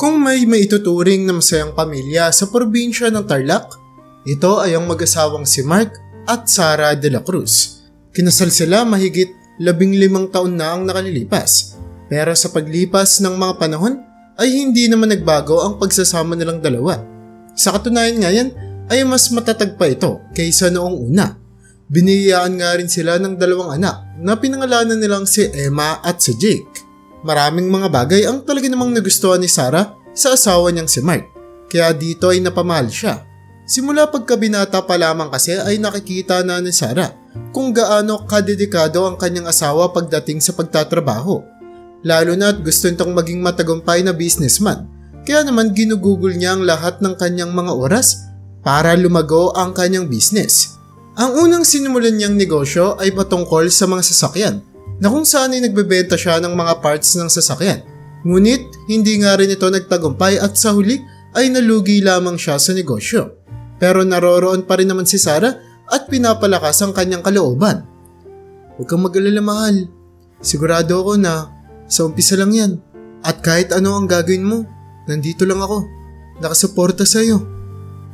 Kung may maituturing na masayang pamilya sa probinsya ng Tarlac, ito ay ang mag-asawang si Mark at Sara de la Cruz. Kinasal sila mahigit 15 taon na ang nakalilipas, pero sa paglipas ng mga panahon ay hindi naman nagbago ang pagsasama nilang dalawa. Sa katunayan ngayon ay mas matatag pa ito kaysa noong una. Biniyayaan nga rin sila ng 2 anak na pinangalanan nilang si Emma at si Jake. Maraming mga bagay ang talaga namang nagustuhan ni Sara sa asawa niyang si Mark, kaya dito ay napamahal siya. Simula pagkabinata pa lamang kasi ay nakikita na ni Sara kung gaano kadedikado ang kanyang asawa pagdating sa pagtatrabaho. Lalo na at gusto nitong maging matagumpay na businessman, kaya naman ginugugol niya ang lahat ng kanyang mga oras para lumago ang kanyang business. Ang unang sinimulan niyang negosyo ay patungkol sa mga sasakyan, na kung saan ay nagbebenta siya ng mga parts ng sasakyan. Ngunit hindi nga rin ito nagtagumpay at sa huli ay nalugi lamang siya sa negosyo. Pero naroroon pa rin naman si Sara at pinapalakas ang kanyang kalooban. Huwag kang mag-alala, mahal. Sigurado ako na sa umpisa lang yan. At kahit ano ang gagawin mo, nandito lang ako. Nakasuporta sa iyo.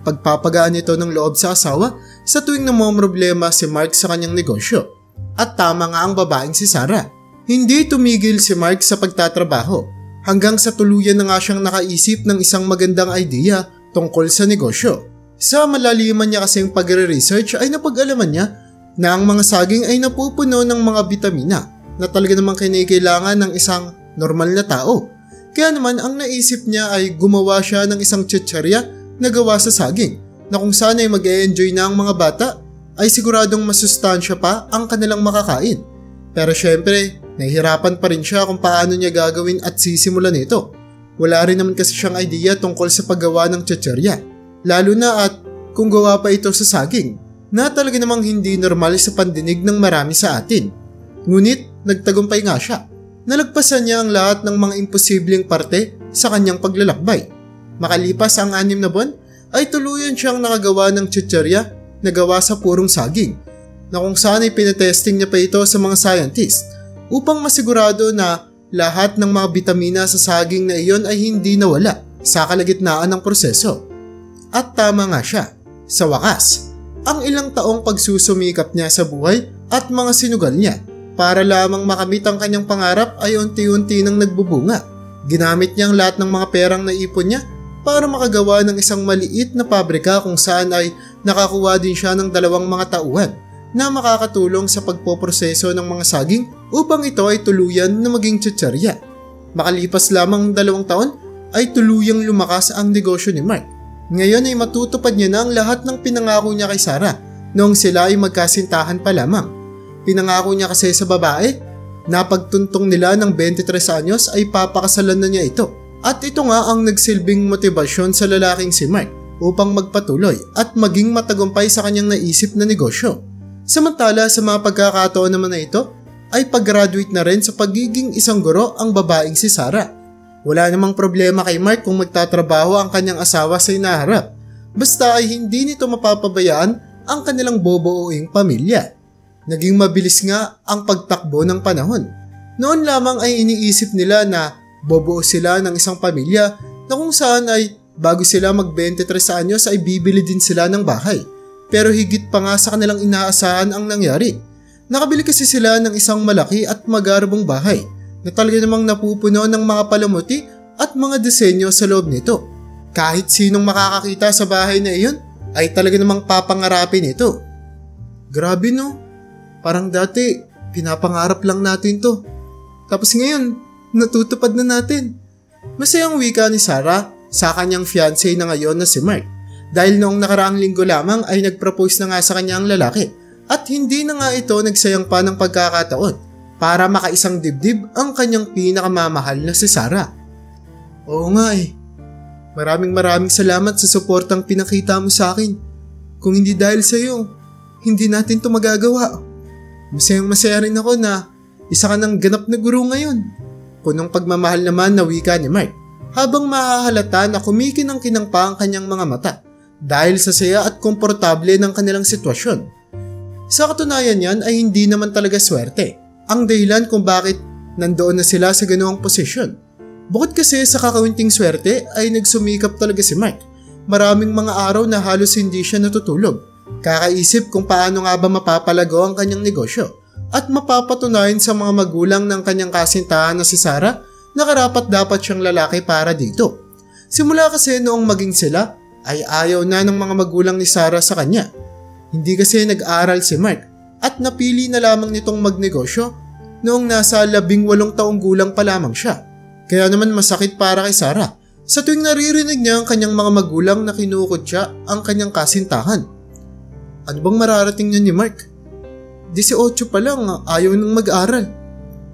Pagpapagaan nito ng loob sa asawa sa tuwing namomroblema si Mark sa kanyang negosyo. At tama nga ang babaeng si Sara. Hindi tumigil si Mark sa pagtatrabaho hanggang sa tuluyan na nga siyang nakaisip ng isang magandang idea tungkol sa negosyo. Sa malaliman niya kasing pagre-research ay napag-alaman niya na ang mga saging ay napupuno ng mga bitamina na talaga namang kailangan ng isang normal na tao. Kaya naman ang naisip niya ay gumawa siya ng isang chichirya na gawa sa saging na kung saan ay mag-e-enjoy na ang mga bata ay siguradong masustansya pa ang kanilang makakain. Pero syempre, nahihirapan pa rin siya kung paano niya gagawin at sisimulan ito. Wala rin naman kasi siyang idea tungkol sa paggawa ng chichirya. Lalo na at kung gawa pa ito sa saging, na talaga namang hindi normal sa pandinig ng marami sa atin. Ngunit nagtagumpay nga siya. Nalagpasan niya ang lahat ng mga imposibleng parte sa kanyang paglalakbay. Makalipas ang 6 na buwan, ay tuluyan siyang nakagawa ng chichirya na gawa sa purong saging, na kung saan ay pinatesting niya pa ito sa mga scientist upang masigurado na lahat ng mga bitamina sa saging na iyon ay hindi nawala sa kalagitnaan ng proseso. At tama nga siya. Sa wakas, ang ilang taong pagsusumikap niya sa buhay at mga sinugal niya para lamang makamit ang kanyang pangarap ay unti-unti nang nagbubunga. Ginamit niya ang lahat ng mga perang naipon niya para makagawa ng isang maliit na pabrika kung saan ay nakakuha din siya ng 2 mga tauhan na makakatulong sa pagpoproseso ng mga saging upang ito ay tuluyan na maging chichirya. Makalipas lamang 2 taon ay tuluyang lumakas ang negosyo ni Mark. Ngayon ay matutupad niya na ang lahat ng pinangako niya kay Sara noong sila ay magkasintahan pa lamang. Pinangako niya kasi sa babae na pagtuntong nila ng 23 anyos ay papakasalan na niya ito. At ito nga ang nagsilbing motibasyon sa lalaking si Mark upang magpatuloy at maging matagumpay sa kanyang naisip na negosyo. Samantala sa mga pagkakataon naman na ito ay pag-graduate na rin sa pagiging isang guro ang babaeng si Sara. Wala namang problema kay Mark kung magtatrabaho ang kanyang asawa sa inaharap, basta ay hindi nito mapapabayaan ang kanilang bubuuing pamilya. Naging mabilis nga ang pagtakbo ng panahon. Noon lamang ay iniisip nila na bobuo sila ng isang pamilya na kung saan ay bago sila mag-23 anyos ay bibili din sila ng bahay. Pero higit pa nga sa kanilang inaasahan ang nangyari. Nakabili kasi sila ng isang malaki at magarbong bahay na talaga namang napupuno ng mga palamuti at mga disenyo sa loob nito. Kahit sinong makakakita sa bahay na iyon ay talaga namang papangarapin ito. Grabe no, parang dati pinapangarap lang natin to. Tapos ngayon, natutupad na natin. Masayang wika ni Sara sa kanyang fiancé na ngayon na si Mark. Dahil noong nakaraang linggo lamang ay nag-propose na nga sa kanya ang lalaki at hindi na nga ito nagsayang pa ng pagkakataon para makaisang dibdib ang kanyang pinakamamahal na si Sara. Oo nga eh. Maraming salamat sa suportang pinakita mo sa akin. Kung hindi dahil sa iyo, hindi natin to magagawa. Masayang-masaya rin ako na isa ka ng ganap na guro ngayon. Punong pagmamahal naman na wika ni Mark habang mahahalata na kumikinang-kinang pa ang kanyang mga mata dahil sa saya at komportable ng kanilang sitwasyon. Sa katunayan yan ay hindi naman talaga swerte ang dahilan kung bakit nandoon na sila sa ganoong posisyon. Bukod kasi sa kakawinting swerte ay nagsumikap talaga si Mark. Maraming mga araw na halos hindi siya natutulog. Kakaisip kung paano nga ba mapapalago ang kanyang negosyo at mapapatunayan sa mga magulang ng kanyang kasintahan na si Sarah na karapat dapat siyang lalaki para dito. Simula kasi noong maging sila ay ayaw na ng mga magulang ni Sarah sa kanya. Hindi kasi nag-aral si Mark at napili na lamang nitong magnegosyo noong nasa 18 taong gulang pa lamang siya. Kaya naman masakit para kay Sarah sa tuwing naririnig niya ang kanyang mga magulang na kinukutya ang kanyang kasintahan. Ano bang mararating niya ni Mark? 18 pa lang, ayaw nang mag-aral.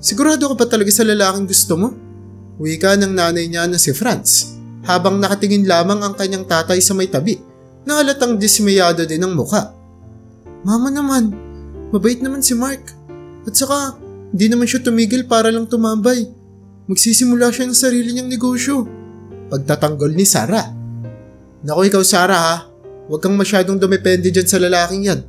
Sigurado ka ba talaga sa lalaking gusto mo? Wika ng nanay niya na si Franz habang nakatingin lamang ang kanyang tatay sa may tabi na halatang dismayado din ang muka. Mama naman, mabait naman si Mark. At saka, hindi naman siya tumigil para lang tumambay. Magsisimula siya ng sarili niyang negosyo. Pagtatanggol ni Sarah. Naku ikaw Sarah ha, huwag kang masyadong dumepende dyan sa lalaking yan.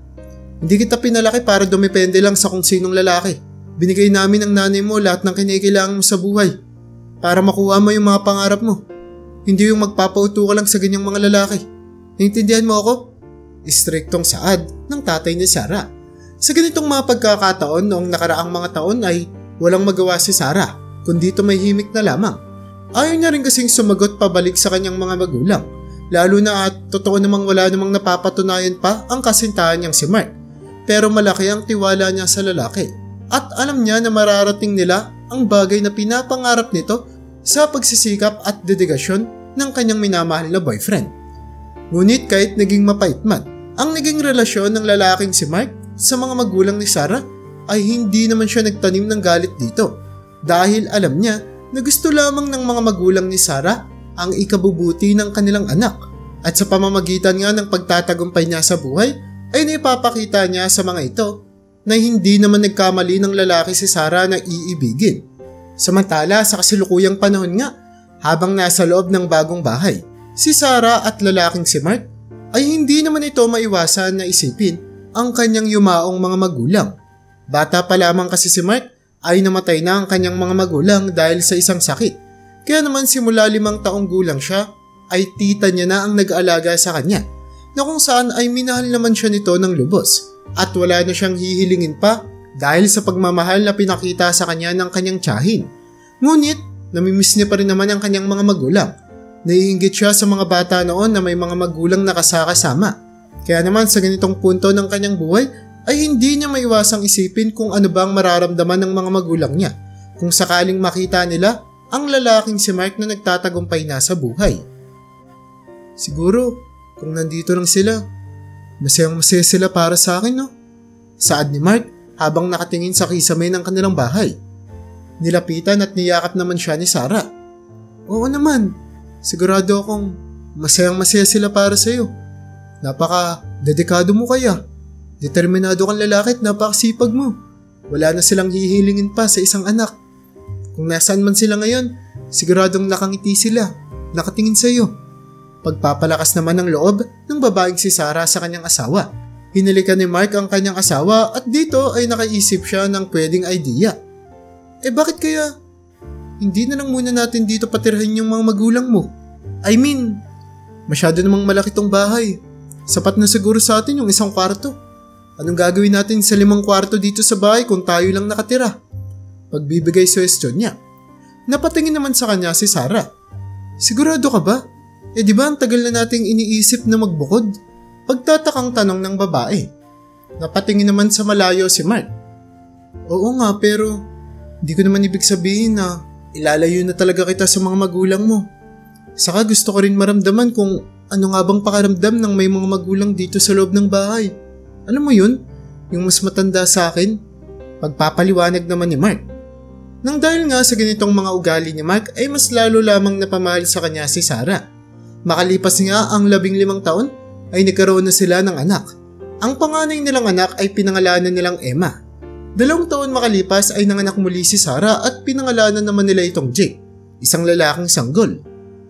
Hindi kita pinalaki para dumepende lang sa kung sinong lalaki. Binigay namin ng nanay mo lahat ng kinikailangan mo sa buhay para makuha mo yung mga pangarap mo. Hindi yung magpapauto ka lang sa ganyang mga lalaki. Naintindihan mo ako? Istriktong saad ng tatay ni Sarah. Sa ganitong mga pagkakataon noong nakaraang mga taon ay walang magawa si Sarah kundi tumahimik na lamang. Ayaw niya rin kasing sumagot pabalik sa kanyang mga magulang. Lalo na at totoo namang wala namang napapatunayan pa ang kasintahan niyang si Mark. Pero malaki ang tiwala niya sa lalaki at alam niya na mararating nila ang bagay na pinapangarap nito sa pagsisikap at dedigasyon ng kanyang minamahal na boyfriend. Ngunit kahit naging mapait man ang naging relasyon ng lalaking si Mark sa mga magulang ni Sarah ay hindi naman siya nagtanim ng galit dito dahil alam niya na gusto lamang ng mga magulang ni Sarah ang ikabubuti ng kanilang anak at sa pamamagitan nga ng pagtatagumpay niya sa buhay ay naipapakita niya sa mga ito na hindi naman nagkamali ng lalaki si Sarah na iibigin. Samantala sa kasilukuyang panahon nga, habang nasa loob ng bagong bahay, si Sarah at lalaking si Mark ay hindi naman ito maiwasan na isipin ang kanyang yumaong mga magulang. Bata pa lamang kasi si Mark ay namatay na ang kanyang mga magulang dahil sa isang sakit. Kaya naman simula 5 taong gulang siya ay tita niya na ang nag-aalaga sa kanya na kung saan ay minahal naman siya nito ng lubos at wala na siyang hihilingin pa dahil sa pagmamahal na pinakita sa kanya ng kanyang tiyahin. Ngunit, namimiss niya pa rin naman ang kanyang mga magulang. Naiinggit siya sa mga bata noon na may mga magulang na kasama. Kaya naman sa ganitong punto ng kanyang buhay ay hindi niya maiwasang isipin kung ano bang mararamdaman ng mga magulang niya kung sakaling makita nila ang lalaking si Mark na nagtatagumpay na sa buhay. Siguro, kung nandito lang sila, masayang-masaya sila para sa akin, no? Saad ni Mark habang nakatingin sa kisame ng kanilang bahay. Nilapitan at niyakap naman siya ni Sarah. Oo naman, sigurado akong masayang-masaya sila para sa iyo. Napaka-dedikado mo kaya. Determinado kang lalaki at napakasipag mo. Wala na silang hihilingin pa sa isang anak. Kung nasaan man sila ngayon, siguradong nakangiti sila, nakatingin sa iyo. Pagpapalakas naman ng loob ng babaeng si Sarah sa kanyang asawa. Hinalikan ni Mark ang kanyang asawa at dito ay nakaisip siya ng pwedeng idea. Bakit kaya hindi na lang muna natin dito patirahin yung mga magulang mo? I mean, masyado namang malaki tong bahay. Sapat na siguro sa atin yung 1 kwarto. Anong gagawin natin sa 5 kwarto dito sa bahay kung tayo lang nakatira? Pagbibigay suwestyon niya. Napatingin naman sa kanya si Sarah. Sigurado ka ba? Di ba ang tagal na nating iniisip na magbukod? Pagtatakang tanong ng babae. Napatingin naman sa malayo si Mark. Oo nga pero di ko naman ibig sabihin na ilalayo na talaga kita sa mga magulang mo. Saka gusto ko rin maramdaman kung ano nga bang pakaramdam ng may mga magulang dito sa loob ng bahay. Alam mo yun? Yung mas matanda sa akin? Pagpapaliwanag naman ni Mark. Nang dahil nga sa ganitong mga ugali ni Mark ay mas lalo lamang napamahal sa kanya si Sarah. Makalipas nga ang 15 taon ay nagkaroon na sila ng anak. Ang panganay nilang anak ay pinangalanan nilang Emma. 2 taon makalipas ay nanganak muli si Sarah at pinangalanan naman nila itong Jake, isang lalaking sanggol.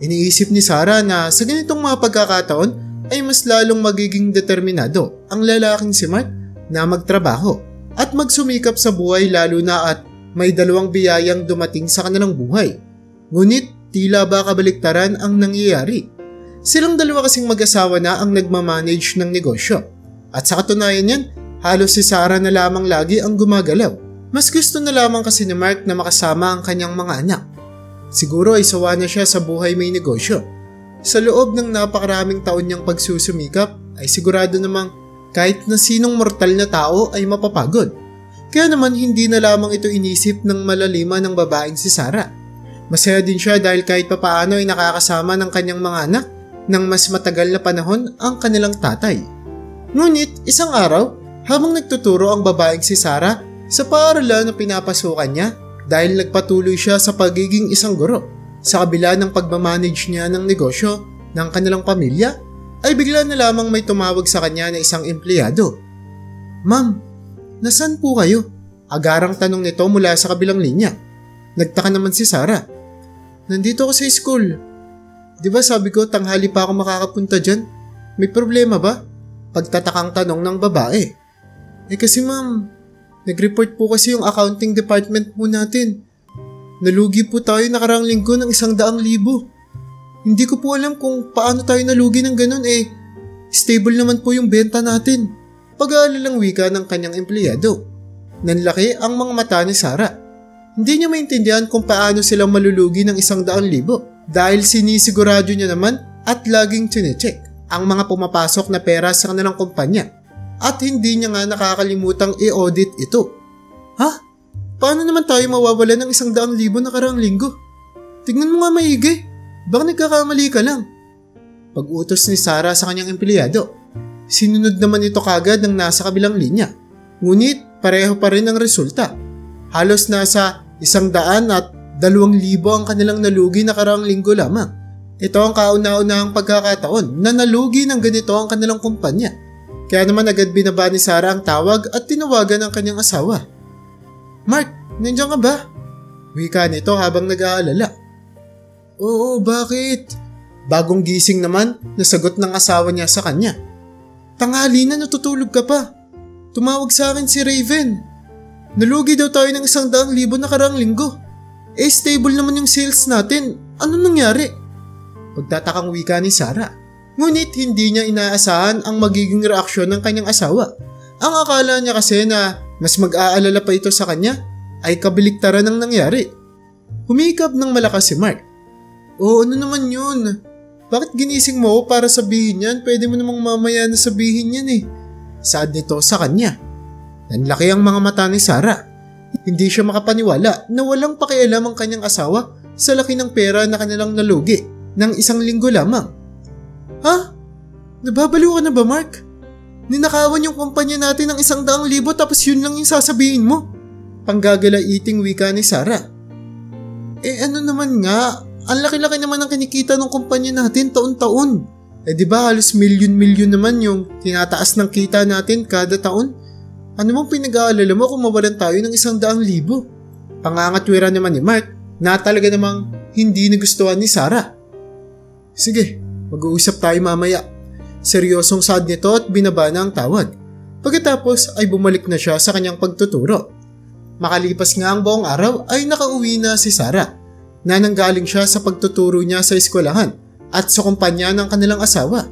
Iniisip ni Sarah na sa ganitong mga pagkakataon ay mas lalong magiging determinado ang lalaking si Mark na magtrabaho at magsumikap sa buhay lalo na at may 2 biyayang dumating sa kanilang buhay. Ngunit tila ba kabaliktaran ang nangyayari. Silang dalawa kasing mag-asawa na ang nagmamanage ng negosyo. At sa katunayan yan, halos si Sarah na lamang lagi ang gumagalaw. Mas gusto na lamang kasi ni Mark na makasama ang kanyang mga anak. Siguro ay sawa na siya sa buhay may negosyo. Sa loob ng napakaraming taon niyang pagsusumikap ay sigurado namang kahit na sinong mortal na tao ay mapapagod. Kaya naman hindi na lamang ito inisip ng malalima ng babaeng si Sarah. Masaya din siya dahil kahit papaano ay nakakasama ng kanyang mga anak ng mas matagal na panahon ang kanilang tatay. Ngunit isang araw, habang nagtuturo ang babaeng si Sarah sa paaralan na pinapasukan niya dahil nagpatuloy siya sa pagiging isang guro, sa kabila ng pagmamanage niya ng negosyo ng kanilang pamilya, ay bigla na lamang may tumawag sa kanya na isang empleyado. "Ma'am, nasaan po kayo?" Agarang tanong nito mula sa kabilang linya. Nagtaka naman si Sarah. "Nandito ako sa school. Di ba sabi ko tanghali pa ako makakapunta dyan? May problema ba?" Pagtatakang tanong ng babae. Kasi ma'am, nag-report po kasi yung accounting department po natin. Nalugi po tayo nakaraang linggo ng 100,000. Hindi ko po alam kung paano tayo nalugi ng ganun stable naman po yung benta natin. Pag-aalalang wika ng kanyang empleyado. Nanlaki ang mga mata ni Sarah. Hindi niya maintindihan kung paano silang malulugi ng 100,000 dahil sinisigurado niya naman at laging chinecheck ang mga pumapasok na pera sa kanilang kumpanya at hindi niya nga nakakalimutang i-audit ito. "Ha? Paano naman tayo mawawala ng 100,000 nakaraang linggo? Tignan mo nga maigi. Baka nagkakamali ka lang." Pag-utos ni Sarah sa kanyang empleyado. Sinunod naman ito kagad ng nasa kabilang linya. Ngunit pareho pa rin ang resulta. Halos nasa 102,000 ang kanilang nalugi nakaraang linggo lamang. Ito ang kauna-unahang pagkakataon na nalugi ng ganito ang kanilang kumpanya. Kaya naman agad binaba ni Sarah ang tawag at tinawagan ang kanyang asawa. "Mark, nandiyan ka ba?" Wika nito habang nag-aalala. "Oo, bakit?" Bagong gising naman, nasagot ng asawa niya sa kanya. "Tanghali na, natutulog ka pa. Tumawag sa akin si Raven. Nalugi daw tayo ng 100,000 nakaraang linggo. Stable naman yung sales natin. Ano nangyari?" Pagtatakang wika ni Sarah. Ngunit hindi niya inaasahan ang magiging reaksyon ng kanyang asawa. Ang akala niya kasi na mas mag-aalala pa ito sa kanya ay kabaliktaran ng nangyari. Humikap ng malakas si Mark. "Oo, ano naman yun? Bakit ginising mo para sabihin yan? Pwede mo namang mamaya na sabihin yan Saad nito sa kanya. Nanlaki ang mga mata ni Sarah. Hindi siya makapaniwala na walang pakialam ang kanyang asawa sa laki ng pera na kanilang nalugi ng 1 linggo lamang. "Ha? Nababaliw ka na ba, Mark? Ninakawan yung kumpanya natin ng 100,000 tapos yun lang yung sasabihin mo?" Panggagalaiting wika ni Sarah. Ano naman nga, ang laki-laki naman ang kinikita ng kumpanya natin taon-taon. Di ba halos milyon-milyon naman yung tinataas ng kita natin kada taon? Ano mong pinag-aalala mo kung mawalan tayo ng 100,000? Pangangatwiran naman ni Mark na talaga namang hindi nagustuhan ni Sarah. "Sige, mag-uusap tayo mamaya." Seryosong saad nito at binaba na ang tawag. Pagkatapos ay bumalik na siya sa kanyang pagtuturo. Makalipas nga ang buong araw ay nakauwi na si Sarah na nanggaling siya sa pagtuturo niya sa eskwelahan at sa kumpanya ng kanilang asawa.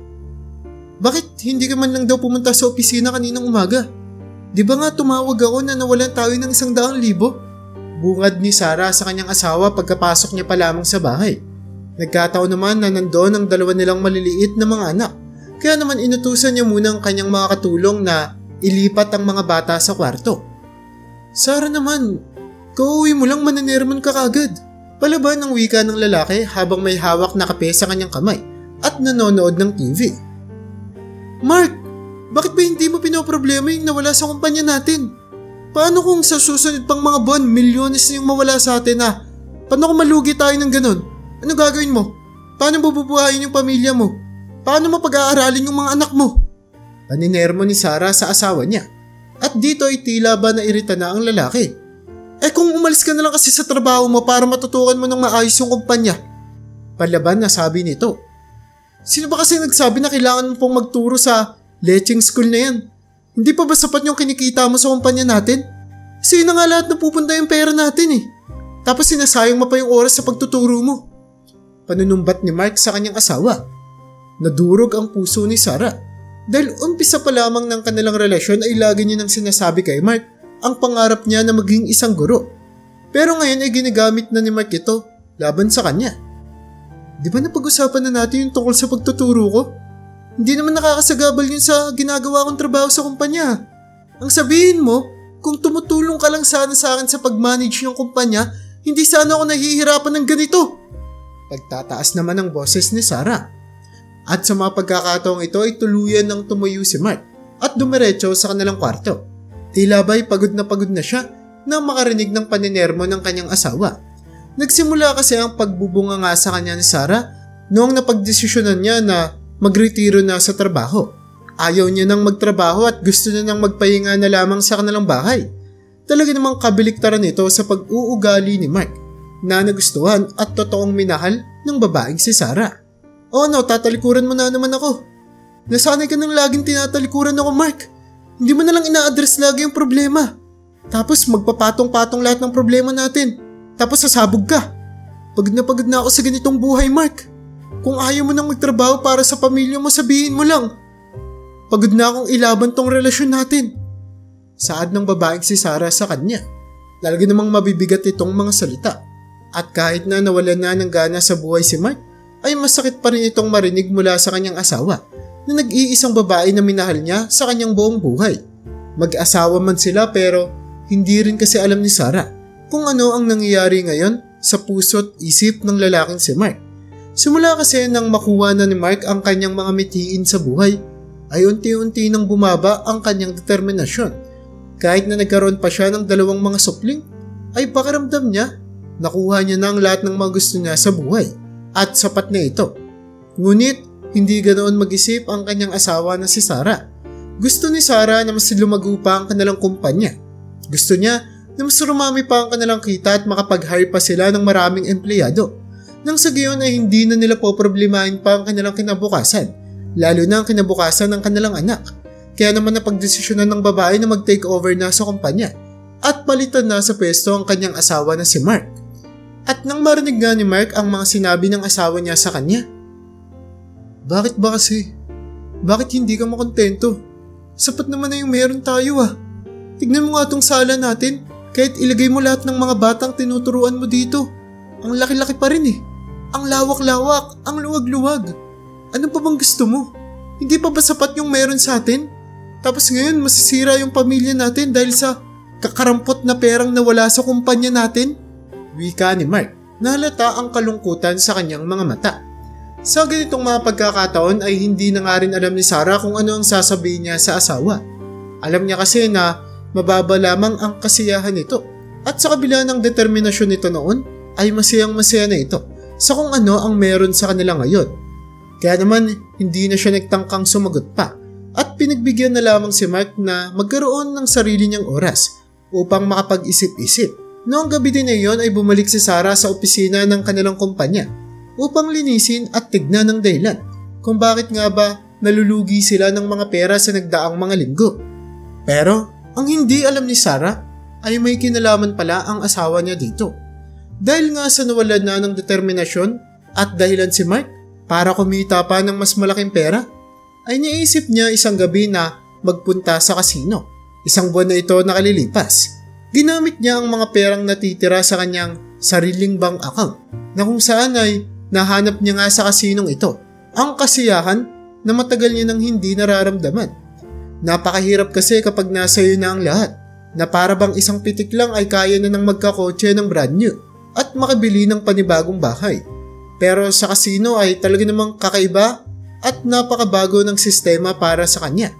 "Bakit hindi ka man lang daw pumunta sa opisina kaninang umaga? Di ba nga tumawag ako na nawalan tayo ng 100,000? Bungad ni Sarah sa kanyang asawa pagkapasok niya pa lamang sa bahay. Nagkataon naman na nandoon ang dalawa nilang maliliit na mga anak. Kaya naman inutusan niya muna ang kanyang mga katulong na ilipat ang mga bata sa kwarto. "Sarah naman, kauwi mo lang, mananermon ka kagad." Palaban ng wika ng lalaki habang may hawak na kape sa kanyang kamay at nanonood ng TV. "Mark, bakit ba hindi mo pinoproblema yung nawala sa kumpanya natin? Paano kung sa susunod pang mga buwan, milyones na yung mawala sa atin Paano kung malugi tayo ng ganun? Ano gagawin mo? Paano bububuhayin yung pamilya mo? Paano mo pag-aaralin yung mga anak mo?" Paninermo ni Sarah sa asawa niya. At dito ay tila ba nairita na ang lalaki. Kung umalis ka na lang kasi sa trabaho mo para matutukan mo ng maayos yung kumpanya. Palaban na sabi nito. "Sino ba kasi nagsabi na kailangan mo pong magturo sa leching school na yan? Hindi pa ba sapat yung kinikita mo sa kumpanya natin? Kasi yun na nga lahat na pupunta yung pera natin Tapos sinasayang mo pa yung oras sa pagtuturo mo. Panunumbat ni Mark sa kanyang asawa. Nadurog ang puso ni Sarah dahil umpisa pa lamang ng kanilang relasyon ay lagi niya nang sinasabi kay Mark ang pangarap niya na maging isang guro. Pero ngayon ay ginagamit na ni Mark ito laban sa kanya. Di ba napag-usapan na natin yung tungkol sa pagtuturo ko? Hindi naman nakakasagabal yun sa ginagawa kong trabaho sa kumpanya. Ang sabihin mo, kung tumutulong ka lang sana sa akin sa pag-manage ng kumpanya, hindi sana ako nahihirapan ng ganito. Pagtataas naman ang boses ni Sarah. At sa mga pagkakataong ito ay tuluyan ng tumuyo si Mark at dumiretso sa kanilang kwarto. Tila ba'y pagod na siya nang makarinig ng paninermo ng kanyang asawa. Nagsimula kasi ang pagbubunga nga sa kanya ni Sarah noong napagdesisyonan niya na magretiro na sa trabaho. Ayaw niya nang magtrabaho at gusto niya nang magpahinga na lamang sa kanilang bahay. Talaga namang kabaliktaran ito sa pag-uugali ni Mark na nagustuhan at totoong minahal ng babaeng si Sarah. "Oh no, tatalikuran mo na naman ako. Nasanay ka nang laging tinatalikuran ako, Mark. Hindi mo na lang ina-address lagi yung problema. Tapos magpapatong-patong lahat ng problema natin. Tapos sasabog ka. Pagod na ako sa ganitong buhay, Mark. Kung ayaw mo nang magtrabaho para sa pamilya mo, sabihin mo lang. Pagod na akong ilaban tong relasyon natin." Saad ng babaeng si Sarah sa kanya. Talaga namang mabibigat itong mga salita. At kahit na nawalan na ng gana sa buhay si Mark, ay masakit pa rin itong marinig mula sa kanyang asawa na nag-iisang babae na minahal niya sa kanyang buong buhay. Mag-asawa man sila pero hindi rin kasi alam ni Sarah kung ano ang nangyayari ngayon sa puso't isip ng lalaking si Mark. Simula kasi nang makuha na ni Mark ang kanyang mga mithiin sa buhay, ay unti-unti nang bumaba ang kanyang determinasyon. Kahit na nagkaroon pa siya ng 2 mga supling, ay pakiramdam niya, nakuha niya na ang lahat ng mga gusto niya sa buhay at sapat na ito. Ngunit hindi ganoon mag-isip ang kanyang asawa na si Sarah. Gusto ni Sarah na mas lumago pa ang kanilang kumpanya. Gusto niya na mas rumami pa ang kanilang kita at makapag-hire pa sila ng maraming empleyado. Nang sa gayon ay hindi na nila poproblemahin pa ang kanilang kinabukasan, lalo na ang kinabukasan ng kanilang anak. Kaya naman napagdesisyonan ng babae na mag-take over na sa kumpanya at palitan na sa pwesto ang kanyang asawa na si Mark. At nang marinig nga ni Mark ang mga sinabi ng asawa niya sa kanya, "Bakit ba kasi? Bakit hindi ka makontento? Sapat naman na yung meron tayo ah. Tignan mo nga tong sala natin, kahit ilagay mo lahat ng mga batang tinuturuan mo dito. Ang laki-laki pa rin eh. Ang lawak-lawak, ang luwag-luwag. Ano pa bang gusto mo? Hindi pa ba sapat yung meron sa atin? Tapos ngayon masisira yung pamilya natin dahil sa kakarampot na perang nawala sa kumpanya natin?" Wika ni Mark. Nahalata ang kalungkutan sa kanyang mga mata. Sa ganitong mga pagkakataon ay hindi na nga rin alam ni Sarah kung ano ang sasabihin niya sa asawa. Alam niya kasi na mababa lamang ang kasiyahan nito at sa kabila ng determinasyon nito noon ay masayang-masaya na ito sa kung ano ang meron sa kanila ngayon. Kaya naman hindi na siya nagtangkang sumagot pa at pinagbigyan na lamang si Mark na magkaroon ng sarili niyang oras upang makapag-isip-isip. Noong gabi din na iyon ay bumalik si Sarah sa opisina ng kanilang kumpanya upang linisin at tignan ng dahilan kung bakit nga ba nalulugi sila ng mga pera sa nagdaang mga linggo. Pero ang hindi alam ni Sarah ay may kinalaman pala ang asawa niya dito. Dahil nga sa nawalan na ng determinasyon at dahilan si Mark para kumita pa ng mas malaking pera, ay naisip niya isang gabi na magpunta sa kasino. Isang buwan na ito nakalilipas. Ginamit niya ang mga perang natitira sa kanyang sariling bank account na kung saan ay nahanap niya nga sa kasinong ito ang kasiyahan na matagal niya nang hindi nararamdaman. Napakahirap kasi kapag nasa iyo na ang lahat na para bang isang pitik lang ay kaya na nang magkakotse ng brand new at makabili ng panibagong bahay. Pero sa kasino ay talaga namang kakaiba at napakabago ng sistema para sa kanya.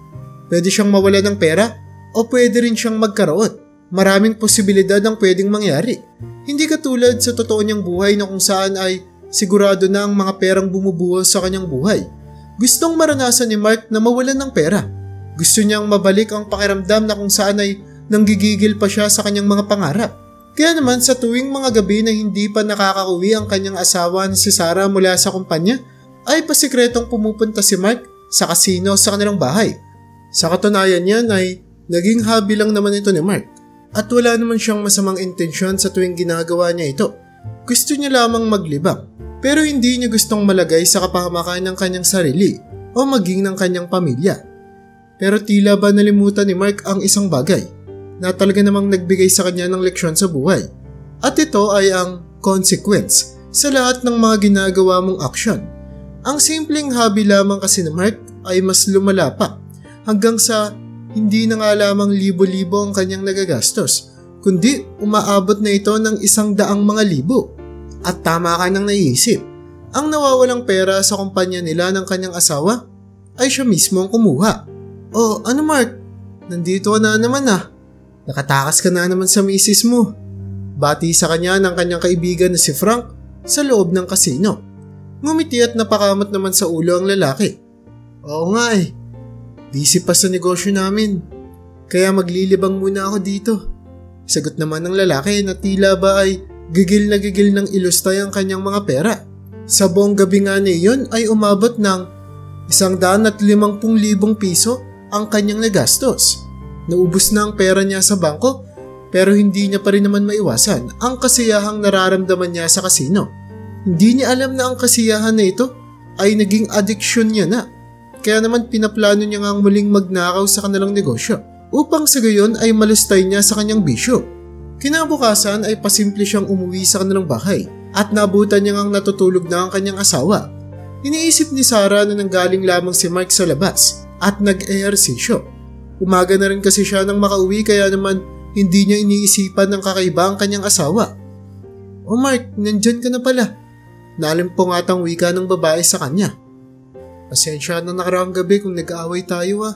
Pwede siyang mawala ng pera o pwede rin siyang magkaroon. Maraming posibilidad ang pwedeng mangyari. Hindi katulad sa totoo niyang buhay na kung saan ay sigurado na ang mga perang bumubuhos sa kanyang buhay. Gustong maranasan ni Mark na mawalan ng pera. Gusto niyang mabalik ang pakiramdam na kung saan ay nanggigigil pa siya sa kanyang mga pangarap. Kaya naman sa tuwing mga gabi na hindi pa nakakauwi ang kanyang asawa na si Sarah mula sa kumpanya, ay pasikretong pumupunta si Mark sa kasino sa kanilang bahay. Sa katunayan niyan ay naging hobby lang naman ito ni Mark. At wala naman siyang masamang intensyon sa tuwing ginagawa niya ito. Gusto niya lamang maglibang, pero hindi niya gustong malagay sa kapahamakan ng kanyang sarili o maging ng kanyang pamilya. Pero tila ba nalimutan ni Mark ang isang bagay na talaga namang nagbigay sa kanya ng leksyon sa buhay. At ito ay ang consequence sa lahat ng mga ginagawa mong aksyon. Ang simpleng hobby lamang kasi ni Mark ay mas lumala pa hanggang sa hindi na nga lamang libo-libo ang kanyang nagagastos, kundi umaabot na ito ng 100 mga libo. At tama ka nang naiisip, ang nawawalang pera sa kumpanya nila ng kanyang asawa ay siya mismo ang kumuha. Oh, ano Mark? Nandito ka na naman ah. Nakatakas ka na naman sa misis mo. Bati sa kanya ng kanyang kaibigan na si Frank sa loob ng kasino. Ngumiti at napakamot naman sa ulo ang lalaki. Oo nga eh. Busy pa sa negosyo namin. Kaya maglilibang muna ako dito. Sagot naman ng lalaki na tila ba ay gigil na gigil ng ilustay ang kanyang mga pera. Sa buong gabi nga niyon ay umabot ng 150,000 piso ang kanyang nagastos. Naubos na ang pera niya sa bangko pero hindi niya pa rin naman maiwasan ang kasiyahang nararamdaman niya sa kasino. Hindi niya alam na ang kasiyahan na ito ay naging addiction niya na. Kaya naman pinaplano niya ngang muling magnakaw sa kanilang negosyo upang sa gayon ay malustay niya sa kanyang bisyo. Kinabukasan ay pasimple siyang umuwi sa kanilang bahay at nabutan niya ngang natutulog na ang kanyang asawa. Iniisip ni Sarah na nanggaling lamang si Mark sa labas at nag-ehersisyo. Umaga na rin kasi siya nang makauwi kaya naman hindi niya iniisipan ng kakaiba ang kanyang asawa. "Oh Mark, nandyan ka na pala." Nalimpong-atang wika ng babae sa kanya. "Pasensya na nakaraang gabi kung nag-aaway tayo ah.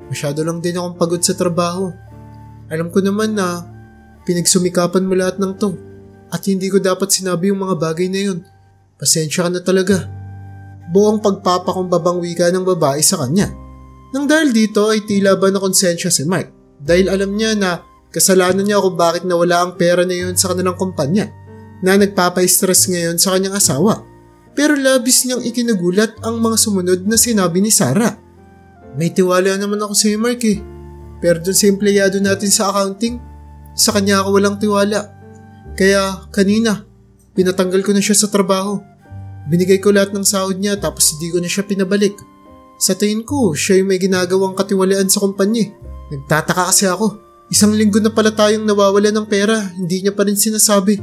Masyado lang din akong pagod sa trabaho. Alam ko naman na pinagsumikapan mo lahat ng to at hindi ko dapat sinabi yung mga bagay na yun. Pasensya ka na talaga." Buong pagpapakumbabang wika ng babae sa kanya. Nang dahil dito ay tila ba na konsensya si Mark dahil alam niya na kasalanan niya kung bakit nawala ang pera na yun sa kanilang kumpanya na nagpapa-stress ngayon sa kanyang asawa. Pero labis niyang ikinagulat ang mga sumunod na sinabi ni Sarah. "May tiwala naman ako sa iyo Mark eh. Pero dun sa empleyado natin sa accounting, sa kanya ako walang tiwala. Kaya kanina, pinatanggal ko na siya sa trabaho. Binigay ko lahat ng sahod niya tapos hindi ko na siya pinabalik. Sa tingin ko, siya yung may ginagawang katiwalian sa kumpanya. Nagtataka kasi ako. 1 linggo na pala tayong nawawala ng pera, hindi niya pa rin sinasabi.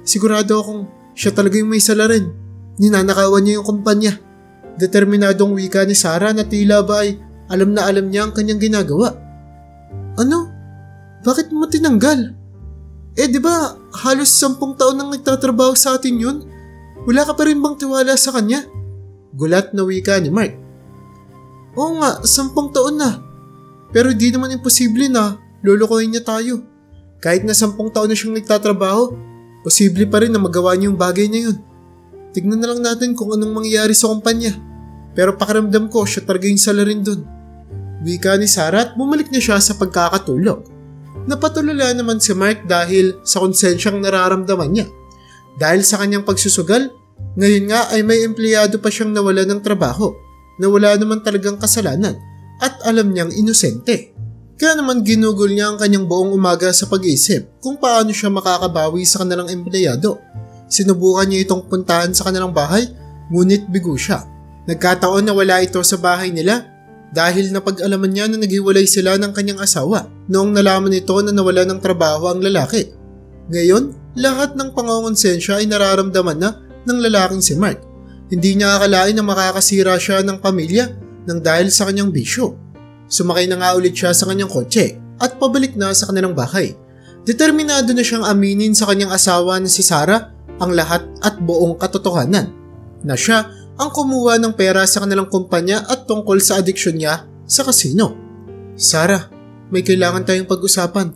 Sigurado akong siya talaga yung may salarin. Ninanakawan niya yung kumpanya." Determinadong wika ni Sarah na tila ba ay alam na alam niya ang kanyang ginagawa. "Ano? Bakit mo tinanggal? Eh di ba halos 10 taon nang nagtatrabaho sa atin yun? Wala ka pa rin bang tiwala sa kanya?" Gulat na wika ni Mark. "Oo nga, 10 taon na. Pero di naman imposible na lulukohin niya tayo. Kahit na 10 taon na siyang nagtatrabaho, posible pa rin na magawa niya yung bagay na yun. Tignan na lang natin kung anong mangyayari sa kumpanya. Pero pakiramdam ko siya talaga yung salarin dun." Wika ni Sarah at bumalik na siya sa pagkakatulog. Napatulala naman si Mark dahil sa konsensyang nararamdaman niya. Dahil sa kanyang pagsusugal, ngayon nga ay may empleyado pa siyang nawala ng trabaho na wala naman talagang kasalanan at alam niyang inosente. Kaya naman ginugol niya ang kanyang buong umaga sa pag-iisip kung paano siya makakabawi sa kanilang empleyado. Sinubukan niya itong puntahan sa kanilang bahay, ngunit bigo siya. Nagkataon na wala ito sa bahay nila dahil napag-alaman niya na naghiwalay sila ng kanyang asawa noong nalaman nito na nawala ng trabaho ang lalaki. Ngayon, lahat ng pangongonsensya ay nararamdaman na ng lalaking si Mark. Hindi niya akalain na makakasira siya ng pamilya nang dahil sa kanyang bisyo. Sumakay na nga ulit siya sa kanyang kotse at pabalik na sa kanilang bahay. Determinado na siyang aminin sa kanyang asawa na si Sarah ang lahat at buong katotohanan, na siya ang kumuha ng pera sa kanilang kumpanya at tungkol sa adiksyon niya sa kasino. "Sarah, may kailangan tayong pag-usapan."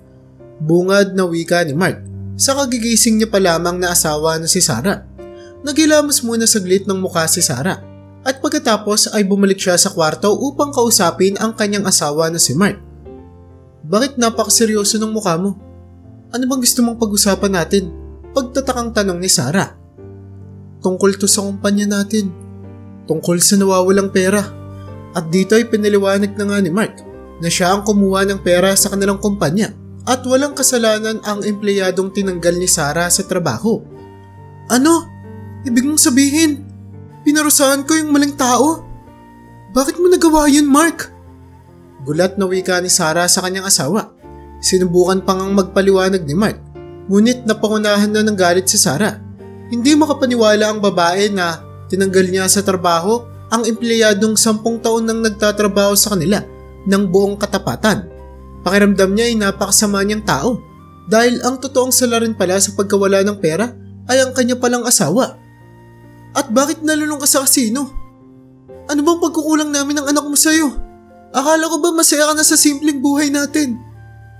Bungad na wika ni Mark sa kagigising niya pa lamang na asawa na si Sarah. Nagilamos muna saglit ng mukha si Sarah at pagkatapos ay bumalik siya sa kwarto upang kausapin ang kanyang asawa na si Mark. "Bakit napakaseryoso ng mukha mo? Ano bang gusto mong pag-usapan natin?" Pagtatakang tanong ni Sarah. "Tungkol to sa kumpanya natin. Tungkol sa nawawalang pera." At dito ay pinaliwanag na nga ni Mark na siya ang kumuha ng pera sa kanilang kumpanya at walang kasalanan ang empleyadong tinanggal ni Sarah sa trabaho. Ano? Ibig mong sabihin, pinarusahan ko yung maling tao? Bakit mo nagawa yun, Mark? Gulat na wika ni Sarah sa kanyang asawa. Sinubukan pang ang magpaliwanag ni Mark, ngunit napangunahan na ng galit si Sarah. Hindi makapaniwala ang babae na tinanggal niya sa trabaho ang empleyadong 10 taon nang nagtatrabaho sa kanila ng buong katapatan. Pakiramdam niya ay napakasama niyang tao dahil ang totoong sala rin pala sa pagkawala ng pera ay ang kanya palang asawa. At bakit nalulung ka sa kasino? Ano bang pagkukulang namin ng anak mo sa'yo? Akala ko ba masaya ka na sa simpleng buhay natin?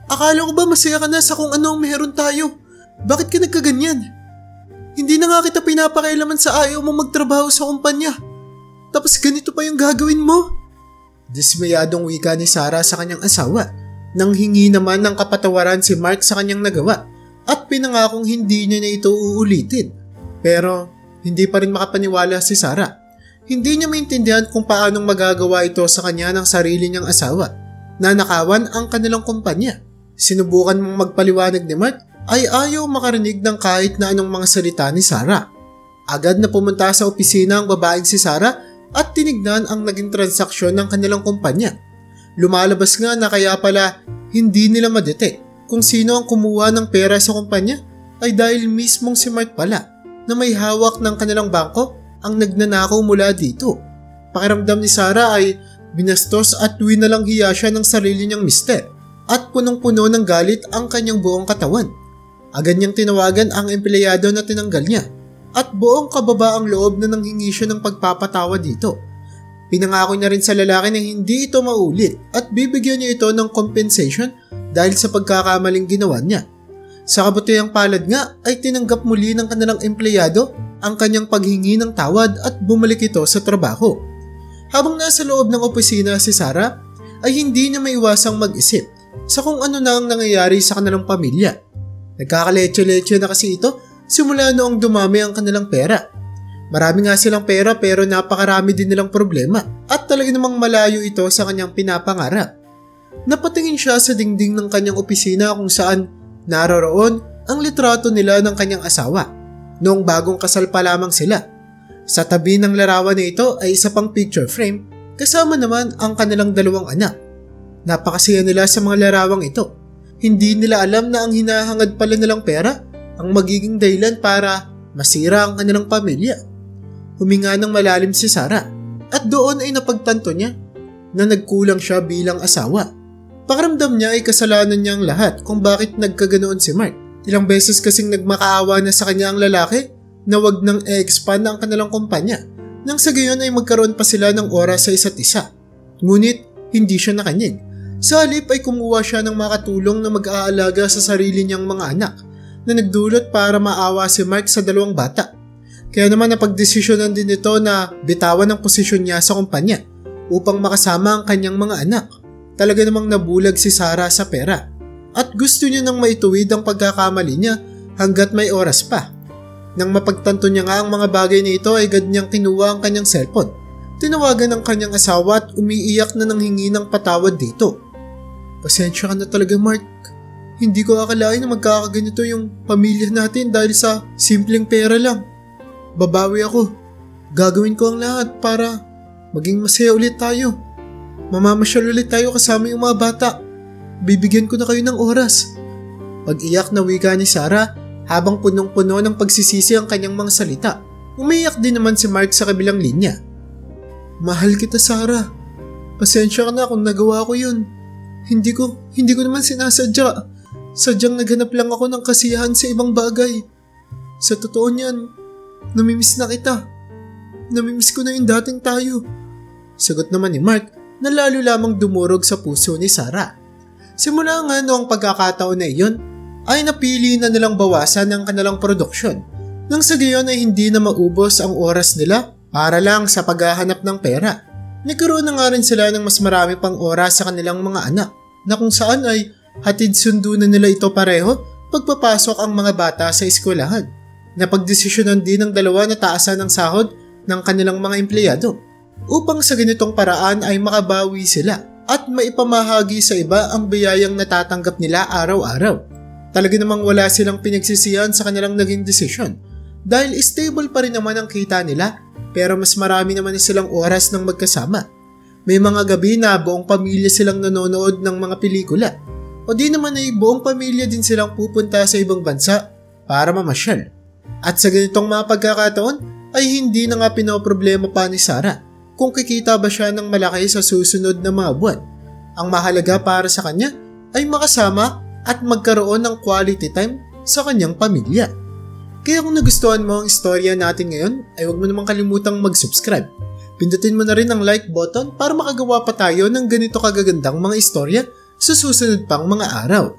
Akala ko ba masaya ka na sa kung ano ang meron tayo? Bakit ka nagkaganyan? Hindi na nga kita pinapakailaman sa ayaw mo magtrabaho sa kumpanya. Tapos ganito pa yung gagawin mo? Dismayadong wika ni Sarah sa kanyang asawa. Nang hingi naman ng kapatawaran si Mark sa kanyang nagawa at pinangakong hindi niya na ito uulitin. Pero hindi pa rin makapaniwala si Sarah. Hindi niya maintindihan kung paanong magagawa ito sa kanya ng sarili niyang asawa. Nanakawan ang kanilang kumpanya. Sinubukan mong magpaliwanag ni Mark ay ayaw makarinig ng kahit na anong mga salita ni Sarah. Agad na pumunta sa opisina ang babaeng si Sarah at tinignan ang naging transaksyon ng kanilang kumpanya. Lumalabas nga na kaya pala hindi nila madetect kung sino ang kumuha ng pera sa kumpanya ay dahil mismong si Mark pala na may hawak ng kanilang bangko ang nagnanakaw mula dito. Pakiramdam ni Sarah ay binastos at winalang hiya siya ng sarili niyang mister at punong-puno ng galit ang kanyang buong katawan. Agad niyang tinawagan ang empleyado na tinanggal niya at buong kababaang loob na nanghingi siya ng pagpapatawa dito. Pinangako niya rin sa lalaki na hindi ito maulit at bibigyan niya ito ng compensation dahil sa pagkakamaling ginawa niya. Sa kabutihang palad nga ay tinanggap muli ng kanilang empleyado ang kanyang paghingi ng tawad at bumalik ito sa trabaho. Habang nasa loob ng opisina si Sarah ay hindi niya maiwasang mag-isip sa kung ano na ang nangyayari sa kanilang pamilya. Nagkakaletse-letse na kasi ito simula noong dumami ang kanilang pera. Marami nga silang pera pero napakarami din nilang problema at talaga namang malayo ito sa kanyang pinapangarap. Napatingin siya sa dingding ng kanyang opisina kung saan naroroon ang litrato nila ng kanyang asawa noong bagong kasal pa lamang sila. Sa tabi ng larawan na ito ay isa pang picture frame kasama naman ang kanilang 2 anak. Napakasaya nila sa mga larawang ito. Hindi nila alam na ang hinahangad pala nilang pera ang magiging dahilan para masira ang kanilang pamilya. Huminga ng malalim si Sarah at doon ay napagtanto niya na nagkulang siya bilang asawa. Pakiramdam niya ay kasalanan niya ang lahat kung bakit nagkaganoon si Mark. Ilang beses kasing nagmakaawa na sa kanya ang lalaki na wag nang i-expand ang kanilang kumpanya nang sa gayon ay magkaroon pa sila ng oras sa isa't isa. Ngunit hindi siya nakanyig. Sa halip ay kumuha siya ng makatulong na mag-aalaga sa sarili niyang mga anak na nagdulot para maawa si Mark sa 2 bata. Kaya naman napagdesisyonan din ito na bitawan ang posisyon niya sa kumpanya upang makasama ang kanyang mga anak. Talaga namang nabulag si Sarah sa pera at gusto niya nang maituwid ang pagkakamali niya hanggat may oras pa. Nang mapagtanto niya nga ang mga bagay na ito ay agad niyang kinuha ang kanyang cellphone. Tinawagan ang kanyang asawa at umiiyak na nanghingi ng patawad dito. Pasensya ka na talaga, Mark. Hindi ko akalain na magkakaganito yung pamilya natin dahil sa simpleng pera lang. Babawi ako. Gagawin ko ang lahat para maging masaya ulit tayo. Mamamasyal ulit tayo kasama yung mga bata. Bibigyan ko na kayo ng oras. Pag-iyak na wika ni Sarah habang punong-puno ng pagsisisi ang kanyang mga salita. Umiyak din naman si Mark sa kabilang linya. Mahal kita, Sarah. Pasensya ka na kung nagawa ko yun. Hindi ko naman sinasadya. Sadyang naghanap lang ako ng kasiyahan sa ibang bagay. Sa totoo niyan, namimiss na kita. Namimiss ko na yung dating tayo. Sagot naman ni Mark na lalo lamang dumurog sa puso ni Sarah. Simula nga noong pagkakataon na iyon, ay napili na nilang bawasan ang kanilang produksyon. Nang sa gayon ay hindi na maubos ang oras nila para lang sa paghahanap ng pera. Nagkaroon na nga rin sila ng mas marami pang oras sa kanilang mga anak na kung saan ay hatid sundo na nila ito pareho pagpapasok ang mga bata sa eskwelahan. Napagdesisyonan din ng 2 na taasan ng sahod ng kanilang mga empleyado upang sa ganitong paraan ay makabawi sila at maipamahagi sa iba ang biyayang natatanggap nila araw-araw. Talaga namang wala silang pinagsisihan sa kanilang naging desisyon dahil stable pa rin naman ang kita nila pero mas marami naman silang oras ng magkasama. May mga gabi na buong pamilya silang nanonood ng mga pelikula o di naman ay buong pamilya din silang pupunta sa ibang bansa para mamasyal. At sa ganitong mga pagkakataon ay hindi na nga pinoproblema pa ni Sarah kung kikita ba siya ng malaki sa susunod na mga buwan. Ang mahalaga para sa kanya ay makasama at magkaroon ng quality time sa kanyang pamilya. Kaya kung nagustuhan mo ang istorya natin ngayon ay huwag mo namang kalimutang mag-subscribe. Pindutin mo na rin ang like button para makagawa pa tayo ng ganito kagagandang mga istorya sa susunod pang mga araw.